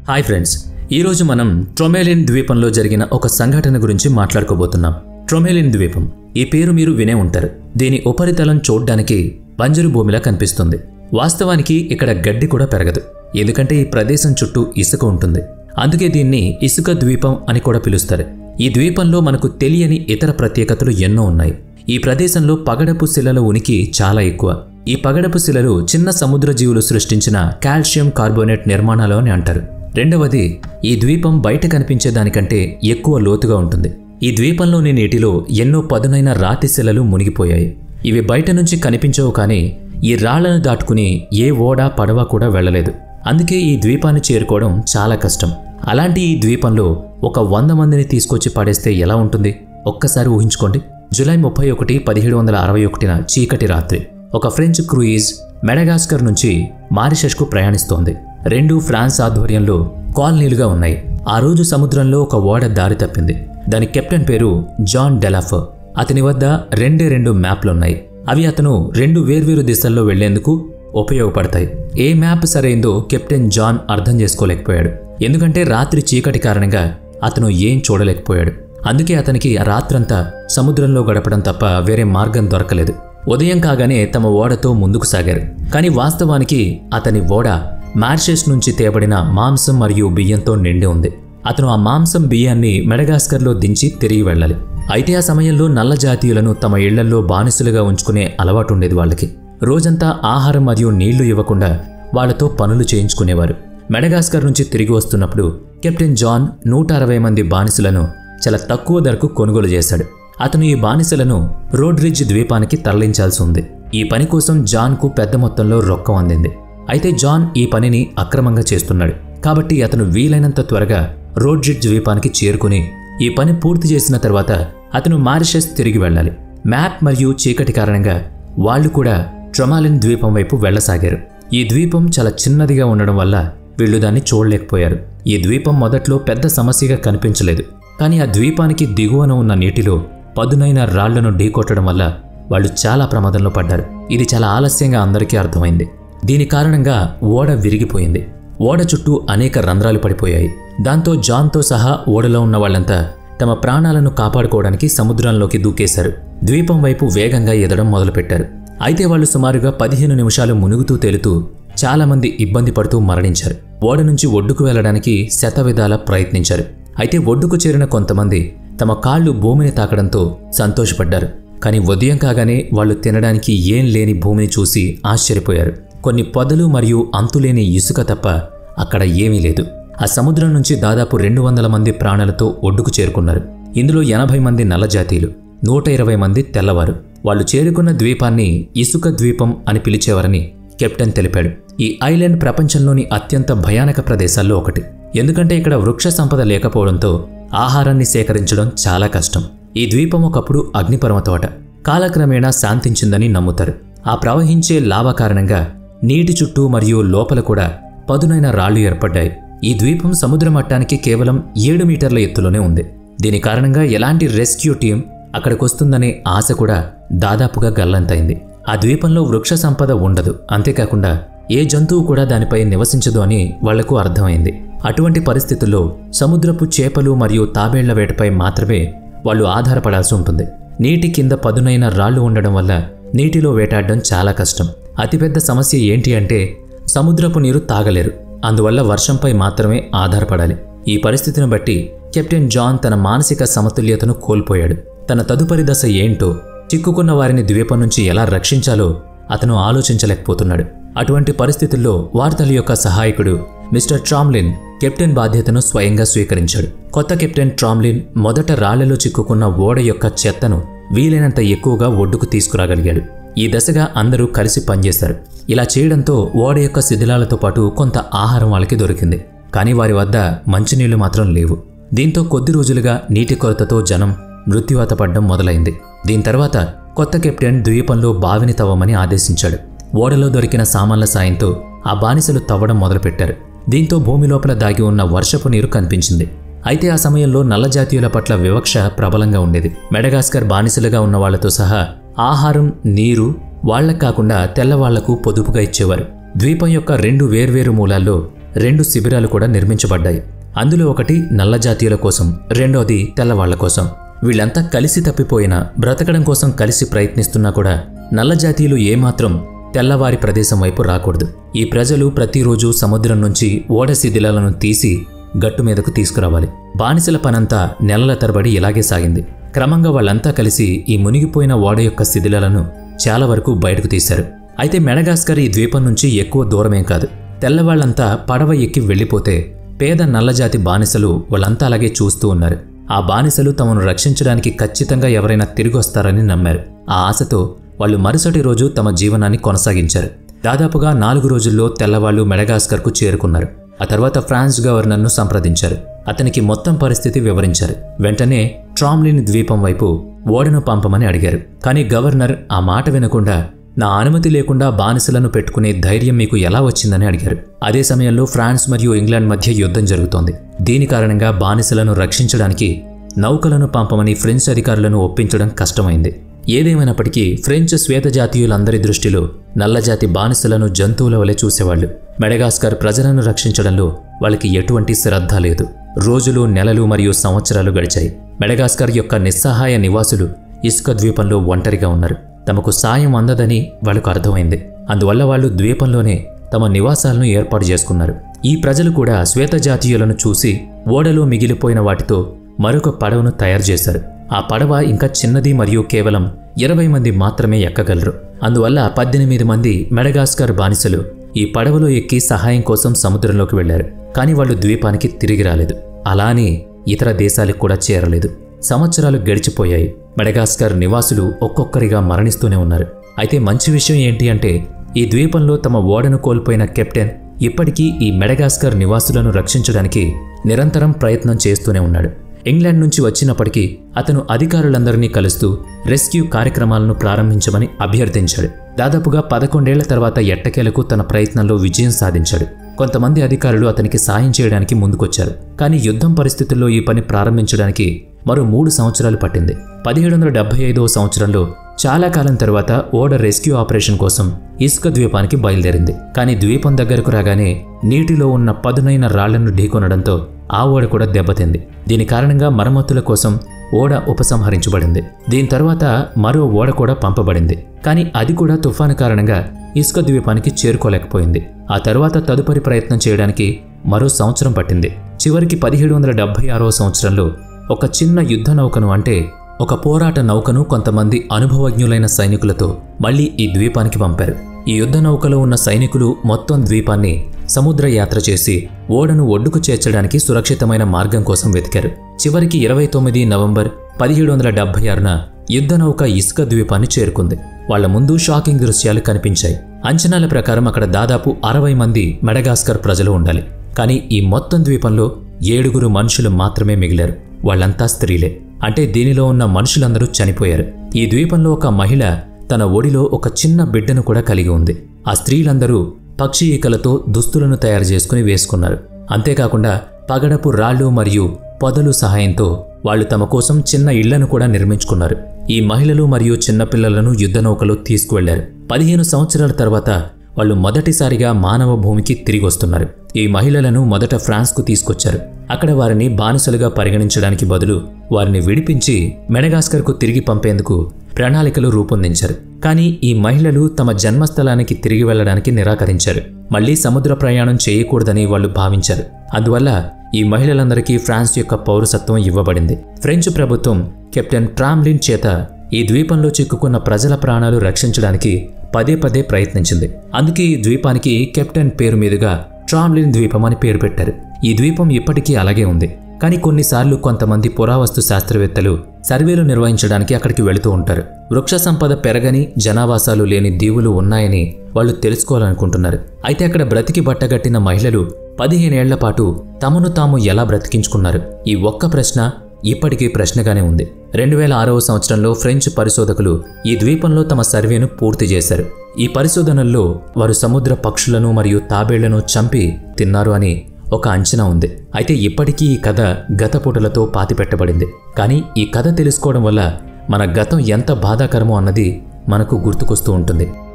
Hi friends, ఈరోజు మనం ట్రొమెలిన్ ద్వీపంలో జరిగిన ఒక సంఘటన గురించి మాట్లాడుకోబోతున్నాం. ట్రొమెలిన్ ద్వీపం ఈ పేరు మీరు వినే ఉంటారు. దీని ఉపరితలం చూడ్డానికి బంజరు భూమిలా కనిపిస్తుంది. వాస్తవానికి ఇక్కడ గడ్డి కూడా పెరగదు, ఎందుకంటే ఈ ప్రదేశం చుట్టూ ఇసుక ఉంటుంది. అందుకే దీన్ని ఇసుక ద్వీపం అని కూడా పిలుస్తారు. ఈ ద్వీపంలో మనకు తెలియని ఇతర ప్రత్యేకతలు ఎన్నో ఉన్నాయి. ఈ ప్రదేశంలో పగడపు శిలల ఉనికి చాలా ఎక్కువ. ఈ పగడపు శిలలు చిన్న సముద్ర జీవులు సృష్టించిన కాల్షియం కార్బోనేట్ నిర్మాణాలు అని అంటారు. రెండవది, ఈ ద్వీపం బయట కనిపించే దానికంటే ఎక్కువ లోతుగా ఉంటుంది. ఈ ద్వీపంలోని నీటిలో ఎన్నో పదునైన రాతి శిలలు మునిగిపోయాయి. ఇవి బయట నుంచి కనిపించవు, కానీ ఈ రాళ్లను దాటుకుని ఏ ఓడ పడవ కూడా వెళ్లలేదు. అందుకే ఈ ద్వీపాన్ని చేరుకోవడం చాలా కష్టం. అలాంటి ఈ ద్వీపంలో ఒక 100 మందిని తీసుకొచ్చి పడేస్తే ఎలా ఉంటుంది ఒక్కసారి ఊహించుకోండి. జూలై 31, 1761న చీకటి రాత్రి ఒక ఫ్రెంచ్ క్రూయిజ్ మెడగాస్కర్ నుంచి మారిషస్కు ప్రయాణిస్తోంది. 2 ఫ్రాన్స్ ఆధ్వర్యంలో కాలనీలుగా ఉన్నాయి. ఆ రోజు సముద్రంలో ఒక ఓడ దారి తప్పింది. దాని కెప్టెన్ పేరు జాన్ డెలాఫర్. అతని వద్ద 2 మ్యాప్లున్నాయి. అవి అతను 2 వేర్వేరు దిశల్లో వెళ్లేందుకు ఉపయోగపడతాయి. ఏ మ్యాప్ సరైందో కెప్టెన్ జాన్ అర్థం చేసుకోలేకపోయాడు. ఎందుకంటే రాత్రి చీకటి కారణంగా అతను ఏం చూడలేకపోయాడు. అందుకే అతనికి రాత్రంతా సముద్రంలో గడపడం తప్ప వేరే మార్గం దొరకలేదు. ఉదయం కాగానే తమ ఓడతో ముందుకు సాగారు. కానీ వాస్తవానికి అతని ఓడ మారిషస్ నుంచి తేబడిన మాంసం మరియు బియ్యంతో నిండి ఉంది. అతను ఆ మాంసం బియ్యాన్ని మెడగాస్కర్లో దించి తిరిగి వెళ్ళాలి. అయితే ఆ సమయంలో నల్ల జాతీయులను తమ ఇళ్లల్లో బానిసలుగా ఉంచుకునే అలవాటు ఉండేది వాళ్ళకి. రోజంతా ఆహారం మరియు నీళ్లు ఇవ్వకుండా వాళ్లతో పనులు చేయించుకునేవారు. మెడగాస్కర్ నుంచి తిరిగి వస్తున్నప్పుడు కెప్టెన్ జాన్ 160 మంది బానిసలను చాలా తక్కువ ధరకు కొనుగోలు చేశాడు. అతను ఈ బానిసలను రోడ్రిడ్జ్ ద్వీపానికి తరలించాల్సి ఉంది. ఈ పని కోసం జాన్కు పెద్ద మొత్తంలో రొక్కం అందింది. అయితే జాన్ ఈ పనిని అక్రమంగా చేస్తున్నాడు. కాబట్టి అతను వీలైనంత త్వరగా రోడ్రిడ్జ్ ద్వీపానికి చేరుకుని ఈ పని పూర్తి చేసిన తర్వాత అతను మారిషస్ తిరిగి వెళ్ళాలి. మ్యాప్ మరియు చీకటి కారణంగా వాళ్లు కూడా ట్రొమెలిన్ ద్వీపం వైపు వెళ్లసాగారు. ఈ ద్వీపం చాలా చిన్నదిగా ఉండడం వల్ల వీళ్లు దాన్ని చూడలేకపోయారు. ఈ ద్వీపం మొదట్లో పెద్ద సమస్యగా కనిపించలేదు. కానీ ఆ ద్వీపానికి దిగువన ఉన్న నీటిలో పదునైన రాళ్లను ఢీకొట్టడం వల్ల వాళ్ళు చాలా ప్రమాదంలో పడ్డారు. ఇది చాలా ఆలస్యంగా అందరికీ అర్థమైంది. దీని కారణంగా ఓడ విరిగిపోయింది. ఓడ చుట్టూ అనేక రంధ్రాలు పడిపోయాయి. దాంతో జాన్తో సహా ఓడలో ఉన్న వాళ్ళంతా తమ ప్రాణాలను కాపాడుకోవడానికి సముద్రంలోకి దూకేశారు. ద్వీపం వైపు వేగంగా ఎదడం మొదలుపెట్టారు. అయితే వాళ్ళు సుమారుగా 15 నిమిషాలు మునుగుతూ తేలుతూ చాలామంది ఇబ్బంది పడుతూ మరణించారు. ఓడ నుంచి ఒడ్డుకు వెళ్లడానికి శతవిధాలా ప్రయత్నించారు. అయితే ఒడ్డుకు చేరిన కొంతమంది తమ కాళ్లు భూమిని తాకడంతో సంతోషపడ్డారు. కానీ ఉదయం కాగానే వాళ్ళు తినడానికి ఏం లేని భూమిని చూసి ఆశ్చర్యపోయారు. కొన్ని పొదలు మరియు అంతులేని ఇసుక తప్ప అక్కడ ఏమీ లేదు. ఆ సముద్రం నుంచి దాదాపు 200 మంది ప్రాణాలతో ఒడ్డుకు చేరుకున్నారు. ఇందులో 80 మంది నల్ల జాతీయులు, 120 మంది తెల్లవారు. వాళ్ళు చేరుకున్న ద్వీపాన్ని ఇసుక ద్వీపం అని పిలిచేవారని కెప్టెన్ తెలిపాడు. ఈ ఐలాండ్ ప్రపంచంలోని అత్యంత భయానక ప్రదేశాల్లో ఒకటి. ఎందుకంటే ఇక్కడ వృక్ష సంపద లేకపోవడంతో ఆహారాన్ని సేకరించడం చాలా కష్టం. ఈ ద్వీపం ఒకప్పుడు అగ్నిపర్వ తోట. కాలక్రమేణా శాంతించిందని నమ్ముతారు. ఆ ప్రవహించే లావా కారణంగా నీటి చుట్టూ మరియు లోపల కూడా పదునైన రాళ్లు ఏర్పడ్డాయి. ఈ ద్వీపం సముద్ర మట్టానికి కేవలం 7 మీటర్ల ఎత్తులోనే ఉంది. దీని కారణంగా ఎలాంటి రెస్క్యూ టీం అక్కడికొస్తుందనే ఆశ కూడా దాదాపుగా గల్లంతైంది. ఆ ద్వీపంలో వృక్ష సంపద ఉండదు, అంతేకాకుండా ఏ జంతువు కూడా దానిపై నివసించదు అని వాళ్లకు అర్థమైంది. అటువంటి పరిస్థితుల్లో సముద్రపు చేపలు మరియు తాబేళ్ల వేటపై మాత్రమే వాళ్ళు ఆధారపడాల్సి ఉంటుంది. నీటి కింద పదునైన రాళ్లు ఉండడం వల్ల నీటిలో వేటాడడం చాలా కష్టం. అతిపెద్ద సమస్య ఏంటి అంటే సముద్రపు నీరు తాగలేరు. అందువల్ల వర్షంపై మాత్రమే ఆధారపడాలి. ఈ పరిస్థితిని బట్టి కెప్టెన్ జాన్ తన మానసిక సమతుల్యతను కోల్పోయాడు. తన తదుపరి దశ ఏంటో, చిక్కుకున్న వారిని ద్వీపం నుంచి ఎలా రక్షించాలో అతను ఆలోచించలేకపోతున్నాడు. అటువంటి పరిస్థితుల్లో వార్తల యొక్క సహాయకుడు మిస్టర్ ట్రామ్లిన్ కెప్టెన్ బాధ్యతను స్వయంగా స్వీకరించాడు. కొత్త కెప్టెన్ ట్రామ్లిన్ మొదట రాళ్లలో చిక్కుకున్న ఓడ యొక్క చెత్తను వీలైనంత ఎక్కువగా ఒడ్డుకు తీసుకురాగలిగాడు. ఈ దశగా అందరూ కలిసి పనిచేశారు. ఇలా చేయడంతో ఓడ యొక్క శిథిలాలతో పాటు కొంత ఆహారం వాళ్ళకి దొరికింది. కానీ వారి వద్ద మంచినీళ్లు మాత్రం లేవు. దీంతో కొద్ది రోజులుగా నీటి కొరతతో జనం మృత్యువాత పడడం మొదలైంది. దీని తర్వాత కొత్త కెప్టెన్ ద్వీపంలో బావిని తవ్వమని ఆదేశించాడు. ఓడలో దొరికిన సామాన్ల సాయంతో ఆ బానిసలు తవ్వడం మొదలుపెట్టారు. దీంతో భూమి లోపల దాగి ఉన్న వర్షపు నీరు కనిపించింది. అయితే ఆ సమయంలో నల్ల జాతీయుల పట్ల వివక్ష ప్రబలంగా ఉండేది. మెడగాస్కర్ బానిసలుగా ఉన్న వాళ్లతో సహా ఆహారం, నీరు వాళ్లకు కాకుండా తెల్లవాళ్లకు పొదుపుగా ఇచ్చేవారు. ద్వీపం యొక్క 2 వేర్వేరు మూలాల్లో 2 శిబిరాలు కూడా నిర్మించబడ్డాయి. అందులో ఒకటి నల్ల జాతీయుల కోసం, రెండోది తెల్లవాళ్ల కోసం. వీళ్ళంతా కలిసి తప్పిపోయినా, బ్రతకడం కోసం కలిసి ప్రయత్నిస్తున్నా కూడా నల్ల జాతీయులు ఏమాత్రం తెల్లవారి ప్రదేశం వైపు రాకూడదు. ఈ ప్రజలు ప్రతిరోజు సముద్రం నుంచి ఓడ శిథిలాలను తీసి గట్టు మీదకు తీసుకురావాలి. బానిసల పనంతా నెలల తరబడి ఇలాగే సాగింది. క్రమంగా వాళ్ళంతా కలిసి ఈ మునిగిపోయిన ఓడ యొక్క శిథిలాలను చాలా వరకు బయటకు తీశారు. అయితే మెడగాస్కర్ ఈ ద్వీపం నుంచి ఎక్కువ దూరమేం కాదు. తెల్లవాళ్లంతా పడవ ఎక్కి వెళ్లిపోతే పేద నల్లజాతి బానిసలు వాళ్ళంతా అలాగే చూస్తూ ఉన్నారు. ఆ బానిసలు తమను రక్షించడానికి ఖచ్చితంగా ఎవరైనా తిరిగొస్తారని నమ్మారు. ఆ ఆశతో వాళ్ళు మరుసటి రోజు తమ జీవనాన్ని కొనసాగించారు. దాదాపుగా 4 రోజుల్లో తెల్లవాళ్లు మెడగాస్కర్కు చేరుకున్నారు. ఆ తర్వాత ఫ్రాన్స్ గవర్నర్ను సంప్రదించారు. అతనికి మొత్తం పరిస్థితి వివరించారు. వెంటనే ట్రామ్లిన్ ద్వీపం వైపు ఓడను పంపమని అడిగారు. కానీ గవర్నర్ ఆ మాట వినకుండా, నా అనుమతి లేకుండా బానిసలను పెట్టుకునే ధైర్యం మీకు ఎలా వచ్చిందని అడిగారు. అదే సమయంలో ఫ్రాన్స్ మరియు ఇంగ్లాండ్ మధ్య యుద్ధం జరుగుతోంది. దీని కారణంగా బానిసలను రక్షించడానికి నౌకలను పంపమని ఫ్రెంచ్ అధికారులను ఒప్పించడం కష్టమైంది. ఏదేమైనప్పటికీ ఫ్రెంచ్ శ్వేతజాతీయులందరి దృష్టిలో నల్లజాతి బానిసలను జంతువుల వలె చూసేవాళ్లు. మెడగాస్కర్ ప్రజలను రక్షించడంలో వాళ్ళకి ఎటువంటి శ్రద్ధ లేదు. రోజులు, నెలలు మరియు సంవత్సరాలు గడిచాయి. మెడగాస్కర్ యొక్క నిస్సహాయ నివాసులు ఇసుక ద్వీపంలో ఒంటరిగా ఉన్నారు. తమకు సాయం అందదని వాళ్లకు అర్థమైంది. అందువల్ల వాళ్ళు ద్వీపంలోనే తమ నివాసాలను ఏర్పాటు చేసుకున్నారు. ఈ ప్రజలు కూడా శ్వేతజాతీయులను చూసి ఓడలో మిగిలిపోయిన వాటితో మరొక పడవను తయారు చేశారు. ఆ పడవ ఇంకా చిన్నది మరియు కేవలం 20 మంది మాత్రమే ఎక్కగలరు. అందువల్ల 18 మంది మెడగాస్కర్ బానిసలు ఈ పడవలో ఎక్కి సహాయం కోసం సముద్రంలోకి వెళ్లారు. కానీ వాళ్ళు ద్వీపానికి తిరిగి రాలేదు. అలా అని ఇతర దేశాలకు కూడా చేరలేదు. సంవత్సరాలు గడిచిపోయాయి. మెడగాస్కర్ నివాసులు ఒక్కొక్కరిగా మరణిస్తూనే ఉన్నారు. అయితే మంచి విషయం ఏంటి అంటే, ఈ ద్వీపంలో తమ ఓడను కోల్పోయిన కెప్టెన్ ఇప్పటికీ ఈ మెడగాస్కర్ నివాసులను రక్షించడానికి నిరంతరం ప్రయత్నం చేస్తూనే ఉన్నాడు. ఇంగ్లాండ్ నుంచి వచ్చినప్పటికీ అతను అధికారులందరినీ కలుస్తూ రెస్క్యూ కార్యక్రమాలను ప్రారంభించమని అభ్యర్థించాడు. దాదాపుగా 11 ఏళ్ల తర్వాత ఎట్టకేలకు తన ప్రయత్నంలో విజయం సాధించాడు. కొంతమంది అధికారులు అతనికి సాయం చేయడానికి ముందుకొచ్చారు. కానీ యుద్ధం పరిస్థితుల్లో ఈ పని ప్రారంభించడానికి మరో 3 సంవత్సరాలు పట్టింది. 1775వ సంవత్సరంలో చాలా కాలం తర్వాత ఓడ రెస్క్యూ ఆపరేషన్ కోసం ఇసుక ద్వీపానికి బయలుదేరింది. కానీ ద్వీపం దగ్గరకు రాగానే నీటిలో ఉన్న పదునైన రాళ్లను ఢీకొనడంతో ఆ ఓడ కూడా దెబ్బతింది. దీని కారణంగా మరమ్మతుల కోసం ఓడ ఉపసంహరించబడింది. దీని తర్వాత మరో ఓడ కూడా పంపబడింది. కానీ అది కూడా తుఫాను కారణంగా ఇసుక ద్వీపానికి చేరుకోలేకపోయింది. ఆ తర్వాత తదుపరి ప్రయత్నం చేయడానికి మరో సంవత్సరం పట్టింది. చివరికి 1776వ సంవత్సరంలో ఒక చిన్న యుద్ధ నౌకను, అంటే ఒక పోరాట నౌకను కొంతమంది అనుభవజ్ఞులైన సైనికులతో మళ్లీ ఈ ద్వీపానికి పంపారు. ఈ యుద్ధ నౌకలో ఉన్న సైనికులు మొత్తం ద్వీపాన్ని సముద్ర యాత్ర చేసి ఓడను ఒడ్డుకు చేర్చడానికి సురక్షితమైన మార్గం కోసం వెతికారు. చివరికి 29 నవంబర్ 1776న యుద్ధ నౌక ఇసుక ద్వీపాన్ని చేరుకుంది. వాళ్ల ముందు షాకింగ్ దృశ్యాలు కనిపించాయి. అంచనాల ప్రకారం అక్కడ దాదాపు 60 మంది మెడగాస్కర్ ప్రజలు ఉండాలి. కానీ ఈ మొత్తం ద్వీపంలో 7 మనుషులు మాత్రమే మిగిలారు. వాళ్ళంతా స్త్రీలే. అంటే దీనిలో ఉన్న మనుషులందరూ చనిపోయారు. ఈ ద్వీపంలో ఒక మహిళ తన ఒడిలో ఒక చిన్న బిడ్డను కూడా కలిగి ఉంది. ఆ స్త్రీలందరూ పక్షి ఈకలతో దుస్తులను తయారు చేసుకుని వేసుకున్నారు. అంతేకాకుండా పగడపు రాళ్లు మరియు పొదలు సహాయంతో వాళ్లు తమ కోసం చిన్న ఇళ్లను కూడా నిర్మించుకున్నారు. ఈ మహిళలు మరియు చిన్నపిల్లలను యుద్ధ నౌకలో తీసుకువెళ్లారు. 15 సంవత్సరాల తర్వాత వాళ్ళు మొదటిసారిగా మానవ భూమికి తిరిగి వస్తున్నారు. ఈ మహిళలను మొదట ఫ్రాన్స్కు తీసుకొచ్చారు. అక్కడ వారిని బానిసలుగా పరిగణించడానికి బదులు వారిని విడిపించి మెడగాస్కర్కు తిరిగి పంపేందుకు ప్రణాళికలు రూపొందించారు. కానీ ఈ మహిళలు తమ జన్మస్థలానికి తిరిగి వెళ్లడానికి నిరాకరించారు. మళ్లీ సముద్ర ప్రయాణం చేయకూడదని వాళ్ళు భావించారు. అందువల్ల ఈ మహిళలందరికీ ఫ్రాన్స్ యొక్క పౌరసత్వం ఇవ్వబడింది. ఫ్రెంచ్ ప్రభుత్వం కెప్టెన్ ట్రామ్లిన్ చేత ఈ ద్వీపంలో చిక్కుకున్న ప్రజల ప్రాణాలు రక్షించడానికి పదే ప్రయత్నించింది. అందుకే ఈ ద్వీపానికి కెప్టెన్ పేరు మీదుగా ట్రామ్లిన్ ద్వీపం అని పేరు పెట్టారు. ఈ ద్వీపం ఇప్పటికీ అలాగే ఉంది. కానీ కొన్నిసార్లు కొంతమంది పురావస్తు శాస్త్రవేత్తలు సర్వేలు నిర్వహించడానికి అక్కడికి వెళుతూ ఉంటారు. వృక్ష సంపద పెరగని, జనావాసాలు లేని దీవులు ఉన్నాయని వాళ్ళు తెలుసుకోవాలనుకుంటున్నారు. అయితే అక్కడ బ్రతికి బట్టగట్టిన మహిళలు 15 ఏళ్ల పాటు తమను తాము ఎలా బ్రతికించుకున్నారు? ఈ ఒక్క ప్రశ్న ఇప్పటికీ ప్రశ్నగానే ఉంది. 2006వ సంవత్సరంలో ఫ్రెంచ్ పరిశోధకులు ఈ ద్వీపంలో తమ సర్వేను పూర్తి చేశారు. ఈ పరిశోధనల్లో వారు సముద్ర పక్షులను మరియు తాబేళ్లను చంపి తిన్నారు అని ఒక అంచనా ఉంది. అయితే ఇప్పటికీ ఈ కథ గతపుటలతో పాతిపెట్టబడింది. కానీ ఈ కథ తెలుసుకోవడం వల్ల మన గతం ఎంత బాధాకరమో అన్నది మనకు గుర్తుకొస్తూ ఉంటుంది.